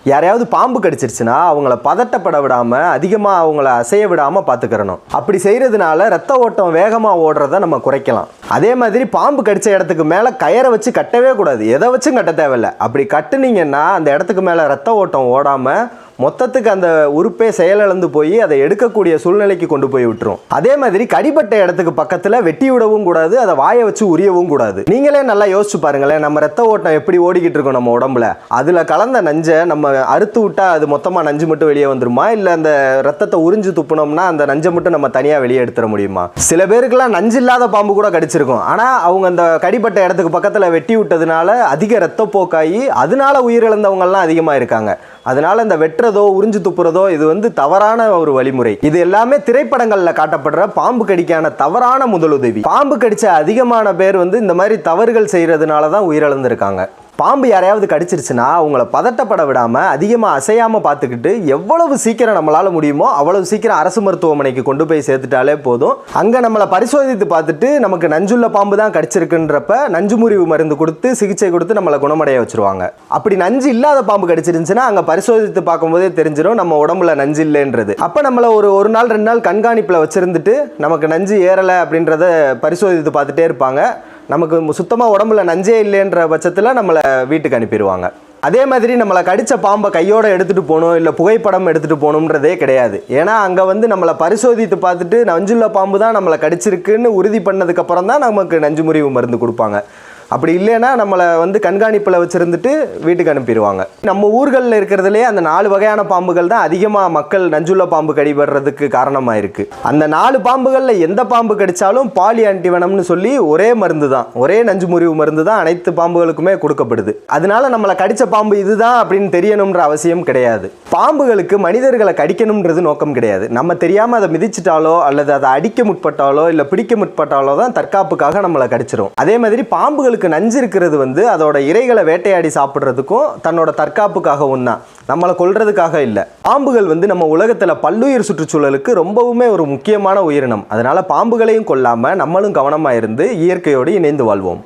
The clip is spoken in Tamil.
யாரையாவது பாம்பு கடிச்சிருச்சுன்னா அவங்கள பதட்டப்பட விடாமல் அதிகமாக அவங்கள அசைய விடாமல் பார்த்துக்கிறணும். அப்படி செய்கிறதுனால ரத்த ஓட்டம் வேகமாக ஓடுறத நம்ம குறைக்கலாம். அதே மாதிரி பாம்பு கடித்த இடத்துக்கு மேலே கயரை வச்சு கட்டவே கூடாது. எதை வச்சும் கட்ட தேவையில்லை. அப்படி கட்டுனீங்கன்னா அந்த இடத்துக்கு மேலே ரத்த ஓட்டம் ஓடாமல் மொத்தத்துக்கு அந்த உறுப்பே செயலிழந்து போய் அதை எடுக்கக்கூடிய சூழ்நிலைக்கு கொண்டு போய் விட்டுரும். அதே மாதிரி கடிபட்ட இடத்துக்கு பக்கத்தில் வெட்டி விடவும் கூடாது, அதை வாயை வச்சு உரியவும் கூடாது. நீங்களே நல்லா யோசிச்சு பாருங்களேன், நம்ம ரத்த ஓட்டம் எப்படி ஓடிக்கிட்டு இருக்கோம் நம்ம உடம்புல. அதில் கலந்த நஞ்சை நம்ம அறுத்து விட்டா அது மொத்தமாக நஞ்சு மட்டும் வெளியே வந்துருமா, இல்லை அந்த ரத்தத்தை உறிஞ்சு துப்புனோம்னா அந்த நஞ்சை மட்டும் நம்ம தனியாக வெளியே எடுத்துட முடியுமா? சில பேருக்குலாம் நஞ்சு இல்லாத பாம்பு கூட கடிச்சிருக்கும். ஆனால் அவங்க அந்த கடிபட்ட இடத்துக்கு பக்கத்தில் வெட்டி விட்டதுனால அதிக ரத்தப்போக்காகி அதனால உயிரிழந்தவங்கலாம் அதிகமாக இருக்காங்க. அதனால இந்த வெட்டுறதோ உறிஞ்சு துப்புறதோ இது தவறான ஒரு வழிமுறை. இது எல்லாமே திரைப்படங்கள்ல காட்டப்படுற பாம்பு கடிக்கான தவறான முதலுதவி. பாம்பு கடிச்ச அதிகமான பேர் இந்த மாதிரி தவறுகள் செய்யறதுனால தான் உயிரிழந்திருக்காங்க. பாம்பு யாரையாவது கடிச்சிருச்சுன்னா அவங்கள பதட்டப்பட விடாமல் அதிகமாக அசையாமல் பார்த்துக்கிட்டு எவ்வளவு சீக்கிரம் நம்மளால் முடியுமோ அவ்வளவு சீக்கிரம் அரசு மருத்துவமனைக்கு கொண்டு போய் சேர்த்துட்டாலே போதும். அங்கே நம்மளை பரிசோதித்து பார்த்துட்டு நமக்கு நஞ்சுள்ள பாம்பு தான் கடிச்சிருக்குன்றப்ப நஞ்சு முறிவு மருந்து கொடுத்து சிகிச்சை கொடுத்து நம்மளை குணமடைய வச்சுருவாங்க. அப்படி நஞ்சு இல்லாத பாம்பு கடிச்சிருந்துச்சுன்னா அங்கே பரிசோதித்து பார்க்கும்போதே தெரிஞ்சிடும் நம்ம உடம்புல நஞ்சு இல்லைன்றது. அப்போ நம்மளை ஒரு நாள் 2 நாள் கண்காணிப்பில் வச்சுருந்துட்டு நமக்கு நஞ்சு ஏறலை அப்படின்றத பரிசோதித்து பார்த்துட்டே இருப்பாங்க. நமக்கு சுத்தமாக உடம்புல நஞ்சே இல்லைன்ற பட்சத்தில் நம்மளை வீட்டுக்கு அனுப்பிடுவாங்க. அதே மாதிரி நம்மளை கடித்த பாம்பை கையோடு எடுத்துகிட்டு போகணும், இல்லை புகைப்படம் எடுத்துகிட்டு போகணுன்றதே கிடையாது. ஏன்னா அங்கே நம்மளை பரிசோதித்து பார்த்துட்டு நஞ்சுள்ள பாம்பு தான் நம்மளை கடிச்சிருக்குன்னு உறுதி பண்ணதுக்கப்புறம் தான் நமக்கு நஞ்சு முறிவு மருந்து கொடுப்பாங்க. அப்படி இல்லைன்னா நம்மளை கண்காணிப்பில் வச்சுருந்துட்டு வீட்டுக்கு அனுப்பிடுவாங்க. நம்ம ஊர்களில் இருக்கிறதுலே அந்த 4 வகையான பாம்புகள் தான் அதிகமாக மக்கள் நஞ்சுள்ள பாம்பு கடிபடுறதுக்கு காரணமாக இருக்குது. அந்த 4 பாம்புகளில் எந்த பாம்பு கடித்தாலும் பாலி ஆன்டிவெனம்னு சொல்லி ஒரே மருந்து தான், ஒரே நஞ்சு முறிவு மருந்து தான் அனைத்து பாம்புகளுக்குமே கொடுக்கப்படுது. அதனால நம்மளை கடித்த பாம்பு இதுதான் அப்படின்னு தெரியணுன்ற அவசியம் கிடையாது. பாம்புகளுக்கு மனிதர்களை கடிக்கணுன்றது நோக்கம் கிடையாது. நம்ம தெரியாமல் அதை மிதிச்சிட்டாலோ அல்லது அதை அடிக்க முற்பட்டாலோ இல்லை பிடிக்க முற்பட்டாலோ தான் தற்காப்புக்காக நம்மளை கடிச்சிரும். அதே மாதிரி பாம்புகளுக்கு நஞ்சு இருக்கிறது அதோட இரைகளை வேட்டையாடி சாப்பிட்றதுக்கும் தன்னோட தற்காப்புக்காகவும் தான், நம்மளை கொல்றதுக்காக இல்லை. பாம்புகள் நம்ம உலகத்தில் பல்லுயிர் சுற்றுச்சூழலுக்கு ரொம்பவுமே ஒரு முக்கியமான உயிரினம். அதனால பாம்புகளையும் கொல்லாமல் நம்மளும் கவனமாக இருந்து இயற்கையோடு இணைந்து வாழ்வோம்.